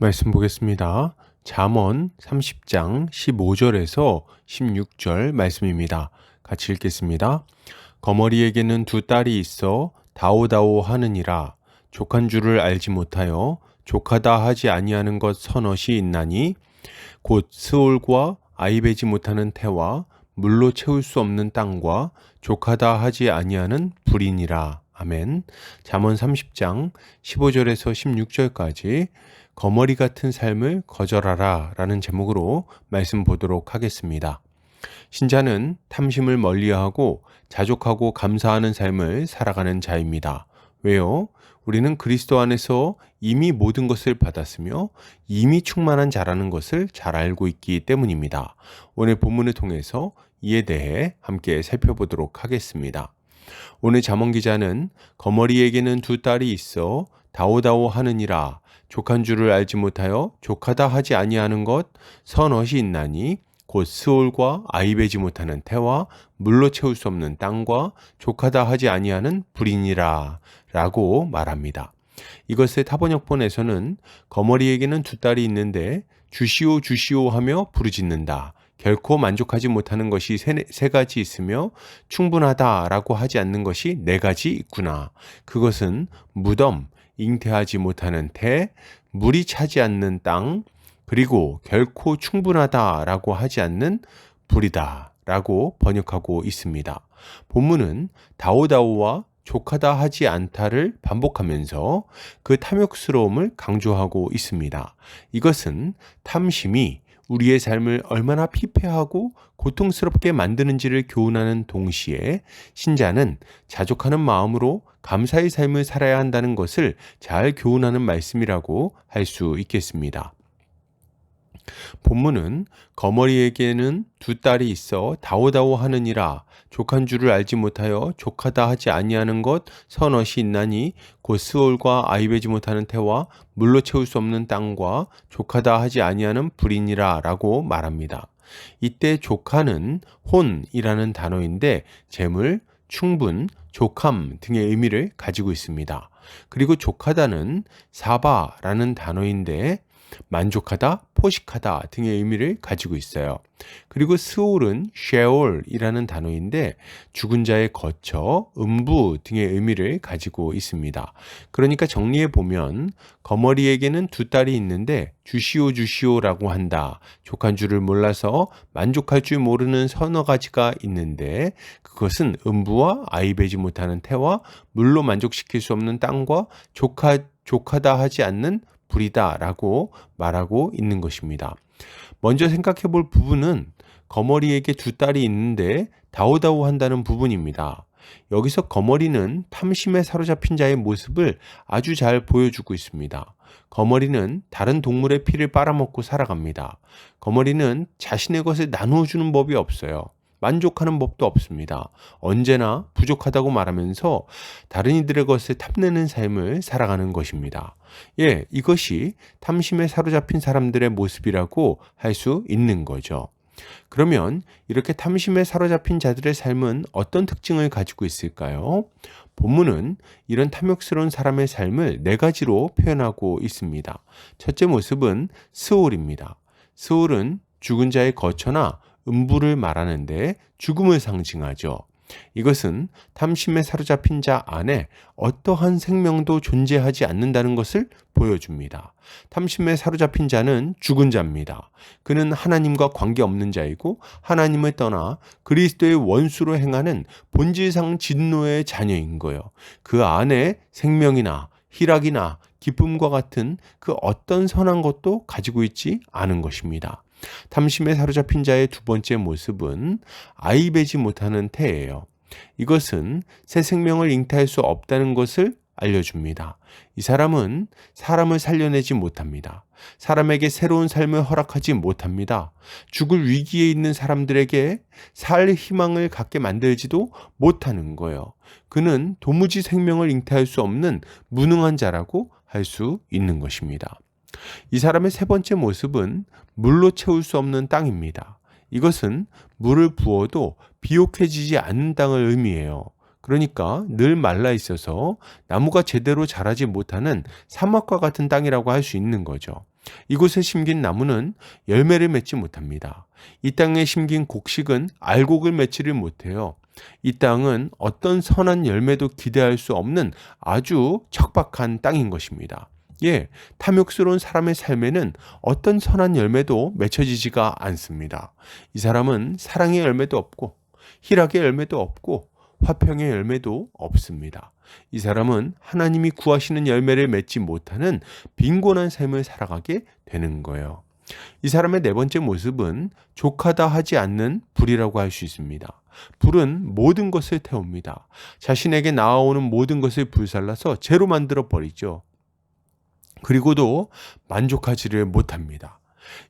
말씀 보겠습니다. 잠언 30장 15절에서 16절 말씀입니다. 같이 읽겠습니다. 거머리에게는 두 딸이 있어 다오다오 하느니라. 족한 줄을 알지 못하여 족하다 하지 아니하는 것 서넛이 있나니 곧 스올과 아이배지 못하는 태와 물로 채울 수 없는 땅과 족하다 하지 아니하는 불이니라. 아멘. 잠언 30장 15절에서 16절까지 거머리 같은 삶을 거절하라 라는 제목으로 말씀 보도록 하겠습니다. 신자는 탐심을 멀리하고 자족하고 감사하는 삶을 살아가는 자입니다. 왜요? 우리는 그리스도 안에서 이미 모든 것을 받았으며 이미 충만한 자라는 것을 잘 알고 있기 때문입니다. 오늘 본문을 통해서 이에 대해 함께 살펴보도록 하겠습니다. 오늘 잠언 기자는 거머리에게는 두 딸이 있어 다오다오 하느니라. 족한 줄을 알지 못하여 족하다 하지 아니하는 것 서넛이 있나니 곧 스올과 아이배지 못하는 태와 물로 채울 수 없는 땅과 족하다 하지 아니하는 불이니라 라고 말합니다. 이것의 타번역본에서는 거머리에게는 두 딸이 있는데 주시오 주시오 하며 부르짖는다. 결코 만족하지 못하는 것이 세 가지 있으며 충분하다라고 하지 않는 것이 네 가지 있구나. 그것은 무덤, 잉태하지 못하는 태, 물이 차지 않는 땅, 그리고 결코 충분하다라고 하지 않는 불이다 라고 번역하고 있습니다. 본문은 다오다오와 족하다 하지 않다를 반복하면서 그 탐욕스러움을 강조하고 있습니다. 이것은 탐심이 우리의 삶을 얼마나 피폐하고 고통스럽게 만드는지를 교훈하는 동시에 신자는 자족하는 마음으로 감사의 삶을 살아야 한다는 것을 잘 교훈하는 말씀이라고 할 수 있겠습니다. 본문은 거머리에게는 두 딸이 있어 다오다오 하느니라. 족한 줄을 알지 못하여 족하다 하지 아니하는 것 서넛이 있나니 곧 스올과 아이배지 못하는 태와 물로 채울 수 없는 땅과 족하다 하지 아니하는 불이니라 라고 말합니다. 이때 족하는 혼이라는 단어인데 재물, 충분, 족함 등의 의미를 가지고 있습니다. 그리고 족하다는 사바라는 단어인데 만족하다, 포식하다 등의 의미를 가지고 있어요. 그리고 스올은 쉐올이라는 단어인데 죽은 자의 거처, 음부 등의 의미를 가지고 있습니다. 그러니까 정리해 보면 거머리에게는 두 딸이 있는데 주시오 주시오라고 한다. 족한 줄을 몰라서 만족할 줄 모르는 서너 가지가 있는데 그것은 음부와 아이배지 못하는 태와 물로 만족시킬 수 없는 땅과 족하다 하지 않는 불이다 라고 말하고 있는 것입니다. 먼저 생각해 볼 부분은 거머리에게 두 딸이 있는데 다오다오 한다는 부분입니다. 여기서 거머리는 탐심에 사로잡힌 자의 모습을 아주 잘 보여주고 있습니다. 거머리는 다른 동물의 피를 빨아먹고 살아갑니다. 거머리는 자신의 것을 나누어 주는 법이 없어요. 만족하는 법도 없습니다. 언제나 부족하다고 말하면서 다른 이들의 것을 탐내는 삶을 살아가는 것입니다. 이것이 탐심에 사로잡힌 사람들의 모습이라고 할 수 있는 거죠. 그러면 이렇게 탐심에 사로잡힌 자들의 삶은 어떤 특징을 가지고 있을까요? 본문은 이런 탐욕스러운 사람의 삶을 네 가지로 표현하고 있습니다. 첫째 모습은 스올입니다. 스올은 죽은 자의 거처나 음부를 말하는데 죽음을 상징하죠. 이것은 탐심에 사로잡힌 자 안에 어떠한 생명도 존재하지 않는다는 것을 보여줍니다. 탐심에 사로잡힌 자는 죽은 자입니다. 그는 하나님과 관계없는 자이고 하나님을 떠나 그리스도의 원수로 행하는 본질상 진노의 자녀인 거예요. 그 안에 생명이나 희락이나 기쁨과 같은 그 어떤 선한 것도 가지고 있지 않은 것입니다. 탐심에 사로잡힌 자의 두 번째 모습은 아이배지 못하는 태예요. 이것은 새 생명을 잉태할 수 없다는 것을 알려줍니다. 이 사람은 사람을 살려내지 못합니다. 사람에게 새로운 삶을 허락하지 못합니다. 죽을 위기에 있는 사람들에게 살 희망을 갖게 만들지도 못하는 거예요. 그는 도무지 생명을 잉태할 수 없는 무능한 자라고 할 수 있는 것입니다. 이 사람의 세 번째 모습은 물로 채울 수 없는 땅입니다. 이것은 물을 부어도 비옥해지지 않는 땅을 의미해요. 그러니까 늘 말라 있어서 나무가 제대로 자라지 못하는 사막과 같은 땅이라고 할 수 있는 거죠. 이곳에 심긴 나무는 열매를 맺지 못합니다. 이 땅에 심긴 곡식은 알곡을 맺지를 못해요. 이 땅은 어떤 선한 열매도 기대할 수 없는 아주 척박한 땅인 것입니다. 탐욕스러운 사람의 삶에는 어떤 선한 열매도 맺혀지지가 않습니다. 이 사람은 사랑의 열매도 없고 희락의 열매도 없고 화평의 열매도 없습니다. 이 사람은 하나님이 구하시는 열매를 맺지 못하는 빈곤한 삶을 살아가게 되는 거예요. 이 사람의 네 번째 모습은 족하다 하지 않는 불이라고 할 수 있습니다. 불은 모든 것을 태웁니다. 자신에게 나아오는 모든 것을 불살라서 재로 만들어 버리죠. 그리고도 만족하지를 못합니다.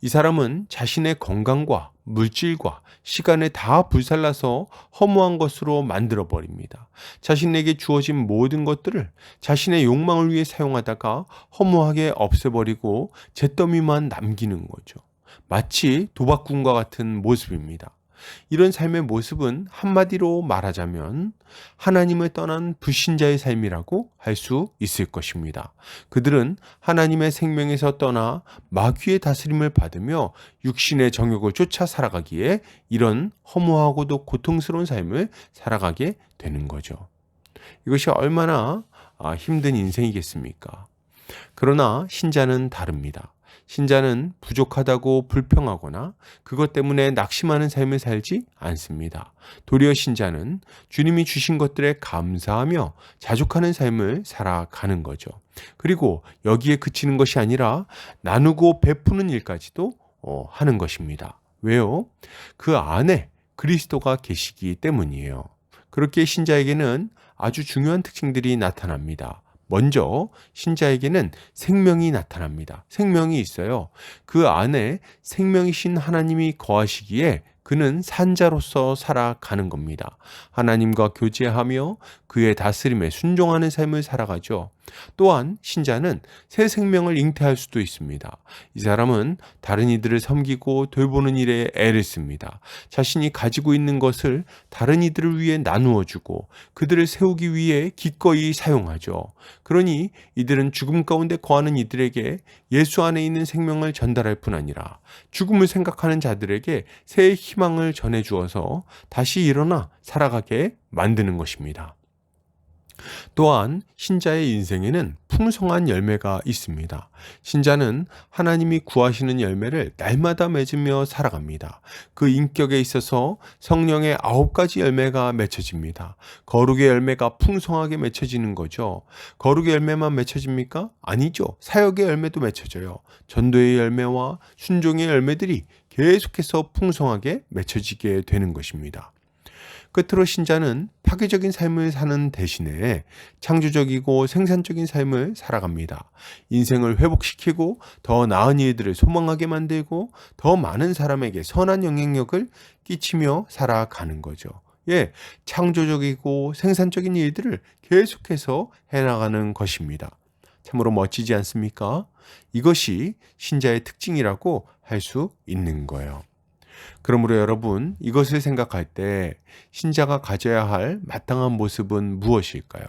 이 사람은 자신의 건강과 물질과 시간을 다 불살라서 허무한 것으로 만들어 버립니다. 자신에게 주어진 모든 것들을 자신의 욕망을 위해 사용하다가 허무하게 없애버리고 잿더미만 남기는 거죠. 마치 도박꾼과 같은 모습입니다. 이런 삶의 모습은 한마디로 말하자면 하나님을 떠난 불신자의 삶이라고 할 수 있을 것입니다. 그들은 하나님의 생명에서 떠나 마귀의 다스림을 받으며 육신의 정욕을 쫓아 살아가기에 이런 허무하고도 고통스러운 삶을 살아가게 되는 거죠. 이것이 얼마나 힘든 인생이겠습니까? 그러나 신자는 다릅니다. 신자는 부족하다고 불평하거나 그것 때문에 낙심하는 삶을 살지 않습니다. 도리어 신자는 주님이 주신 것들에 감사하며 자족하는 삶을 살아가는 거죠. 그리고 여기에 그치는 것이 아니라 나누고 베푸는 일까지도 하는 것입니다. 왜요? 그 안에 그리스도가 계시기 때문이에요. 그렇게 신자에게는 아주 중요한 특징들이 나타납니다. 먼저 신자에게는 생명이 나타납니다. 생명이 있어요. 그 안에 생명이신 하나님이 거하시기에 그는 산자로서 살아가는 겁니다. 하나님과 교제하며 그의 다스림에 순종하는 삶을 살아가죠. 또한 신자는 새 생명을 잉태할 수도 있습니다. 이 사람은 다른 이들을 섬기고 돌보는 일에 애를 씁니다. 자신이 가지고 있는 것을 다른 이들을 위해 나누어 주고 그들을 세우기 위해 기꺼이 사용하죠. 그러니 이들은 죽음 가운데 거하는 이들에게 예수 안에 있는 생명을 전달할 뿐 아니라 죽음을 생각하는 자들에게 새 희망을 전해 주어서 다시 일어나 살아가게 만드는 것입니다. 또한 신자의 인생에는 풍성한 열매가 있습니다. 신자는 하나님이 구하시는 열매를 날마다 맺으며 살아갑니다. 그 인격에 있어서 성령의 9가지 열매가 맺혀집니다. 거룩의 열매가 풍성하게 맺혀지는 거죠. 거룩의 열매만 맺혀집니까? 아니죠. 사역의 열매도 맺혀져요. 전도의 열매와 순종의 열매들이 계속해서 풍성하게 맺혀지게 되는 것입니다. 끝으로 신자는 파괴적인 삶을 사는 대신에 창조적이고 생산적인 삶을 살아갑니다. 인생을 회복시키고 더 나은 일들을 소망하게 만들고 더 많은 사람에게 선한 영향력을 끼치며 살아가는 거죠. 창조적이고 생산적인 일들을 계속해서 해나가는 것입니다. 참으로 멋지지 않습니까? 이것이 신자의 특징이라고 할 수 있는 거예요. 그러므로 여러분, 이것을 생각할 때 신자가 가져야 할 마땅한 모습은 무엇일까요?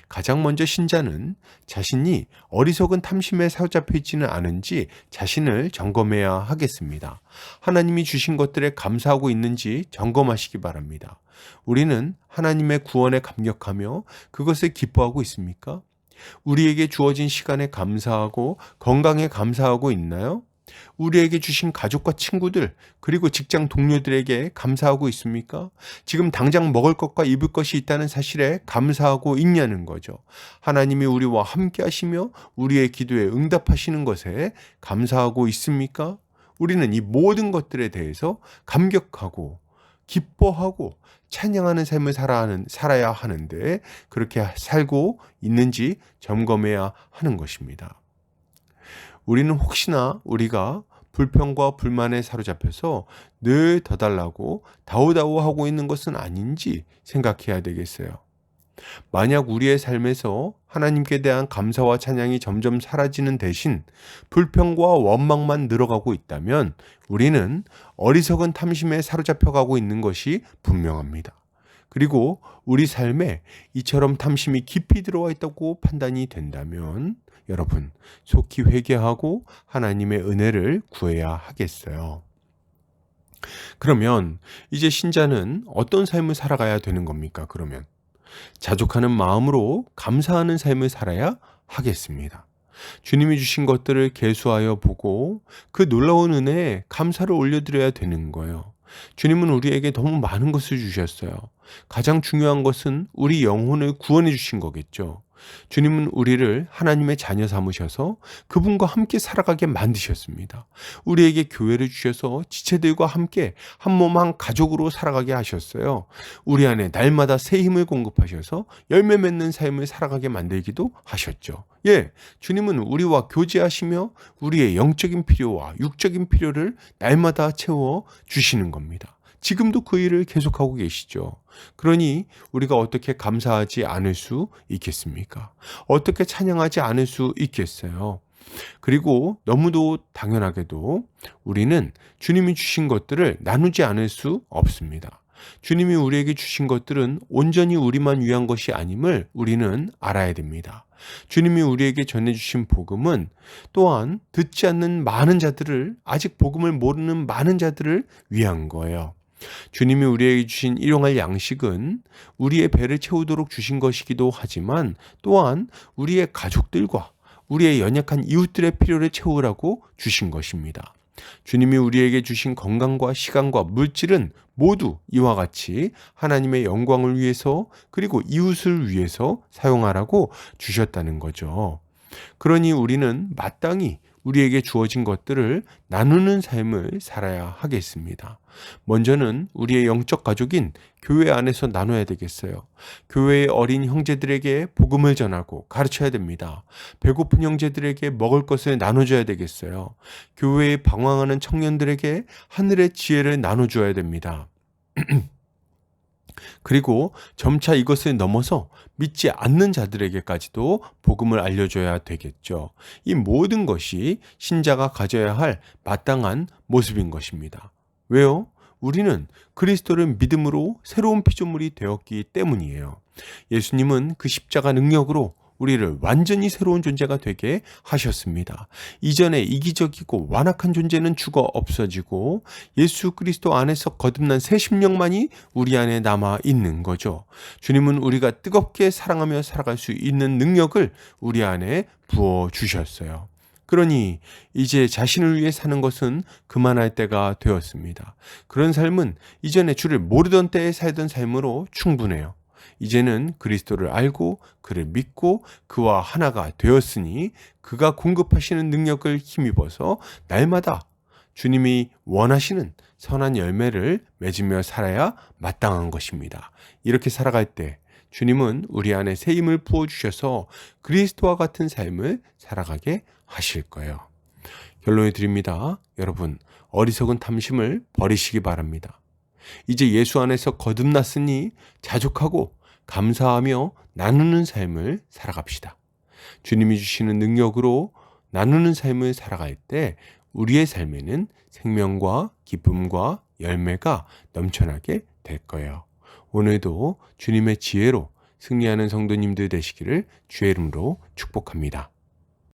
가장 먼저 신자는 자신이 어리석은 탐심에 사로잡혀 있지는 않은지 자신을 점검해야 하겠습니다. 하나님이 주신 것들에 감사하고 있는지 점검하시기 바랍니다. 우리는 하나님의 구원에 감격하며 그것을 기뻐하고 있습니까? 우리에게 주어진 시간에 감사하고 건강에 감사하고 있나요? 우리에게 주신 가족과 친구들 그리고 직장 동료들에게 감사하고 있습니까? 지금 당장 먹을 것과 입을 것이 있다는 사실에 감사하고 있냐는 거죠. 하나님이 우리와 함께 하시며 우리의 기도에 응답하시는 것에 감사하고 있습니까? 우리는 이 모든 것들에 대해서 감격하고 기뻐하고 찬양하는 삶을 살아야 하는데 그렇게 살고 있는지 점검해야 하는 것입니다. 우리는 혹시나 우리가 불평과 불만에 사로잡혀서 늘 더 달라고 다우다우하고 있는 것은 아닌지 생각해야 되겠어요. 만약 우리의 삶에서 하나님께 대한 감사와 찬양이 점점 사라지는 대신 불평과 원망만 늘어가고 있다면 우리는 어리석은 탐심에 사로잡혀가고 있는 것이 분명합니다. 그리고 우리 삶에 이처럼 탐심이 깊이 들어와 있다고 판단이 된다면 여러분 속히 회개하고 하나님의 은혜를 구해야 하겠어요. 그러면 이제 신자는 어떤 삶을 살아가야 되는 겁니까? 그러면 자족하는 마음으로 감사하는 삶을 살아야 하겠습니다. 주님이 주신 것들을 계수하여 보고 그 놀라운 은혜에 감사를 올려드려야 되는 거예요. 주님은 우리에게 너무 많은 것을 주셨어요. 가장 중요한 것은 우리 영혼을 구원해 주신 거겠죠. 주님은 우리를 하나님의 자녀 삼으셔서 그분과 함께 살아가게 만드셨습니다. 우리에게 교회를 주셔서 지체들과 함께 한 몸 한 가족으로 살아가게 하셨어요. 우리 안에 날마다 새 힘을 공급하셔서 열매 맺는 삶을 살아가게 만들기도 하셨죠. 주님은 우리와 교제하시며 우리의 영적인 필요와 육적인 필요를 날마다 채워 주시는 겁니다. 지금도 그 일을 계속하고 계시죠. 그러니 우리가 어떻게 감사하지 않을 수 있겠습니까? 어떻게 찬양하지 않을 수 있겠어요? 그리고 너무도 당연하게도 우리는 주님이 주신 것들을 나누지 않을 수 없습니다. 주님이 우리에게 주신 것들은 온전히 우리만 위한 것이 아님을 우리는 알아야 됩니다. 주님이 우리에게 전해주신 복음은 또한 듣지 않는 많은 자들을, 아직 복음을 모르는 많은 자들을 위한 거예요. 주님이 우리에게 주신 일용할 양식은 우리의 배를 채우도록 주신 것이기도 하지만 또한 우리의 가족들과 우리의 연약한 이웃들의 필요를 채우라고 주신 것입니다. 주님이 우리에게 주신 건강과 시간과 물질은 모두 이와 같이 하나님의 영광을 위해서 그리고 이웃을 위해서 사용하라고 주셨다는 거죠. 그러니 우리는 마땅히 우리에게 주어진 것들을 나누는 삶을 살아야 하겠습니다. 먼저는 우리의 영적 가족인 교회 안에서 나눠야 되겠어요. 교회의 어린 형제들에게 복음을 전하고 가르쳐야 됩니다. 배고픈 형제들에게 먹을 것을 나눠줘야 되겠어요. 교회에 방황하는 청년들에게 하늘의 지혜를 나눠줘야 됩니다. 그리고 점차 이것을 넘어서 믿지 않는 자들에게까지도 복음을 알려줘야 되겠죠. 이 모든 것이 신자가 가져야 할 마땅한 모습인 것입니다. 왜요? 우리는 그리스도를 믿음으로 새로운 피조물이 되었기 때문이에요. 예수님은 그 십자가 능력으로 우리를 완전히 새로운 존재가 되게 하셨습니다. 이전에 이기적이고 완악한 존재는 죽어 없어지고 예수 그리스도 안에서 거듭난 새 심령만이 우리 안에 남아 있는 거죠. 주님은 우리가 뜨겁게 사랑하며 살아갈 수 있는 능력을 우리 안에 부어 주셨어요. 그러니 이제 자신을 위해 사는 것은 그만할 때가 되었습니다. 그런 삶은 이전에 주를 모르던 때에 살던 삶으로 충분해요. 이제는 그리스도를 알고 그를 믿고 그와 하나가 되었으니 그가 공급하시는 능력을 힘입어서 날마다 주님이 원하시는 선한 열매를 맺으며 살아야 마땅한 것입니다. 이렇게 살아갈 때 주님은 우리 안에 새 힘을 부어주셔서 그리스도와 같은 삶을 살아가게 하실 거예요. 결론을 드립니다. 여러분, 어리석은 탐심을 버리시기 바랍니다. 이제 예수 안에서 거듭났으니 자족하고 감사하며 나누는 삶을 살아갑시다. 주님이 주시는 능력으로 나누는 삶을 살아갈 때 우리의 삶에는 생명과 기쁨과 열매가 넘쳐나게 될 거예요. 오늘도 주님의 지혜로 승리하는 성도님들 되시기를 주의 이름으로 축복합니다.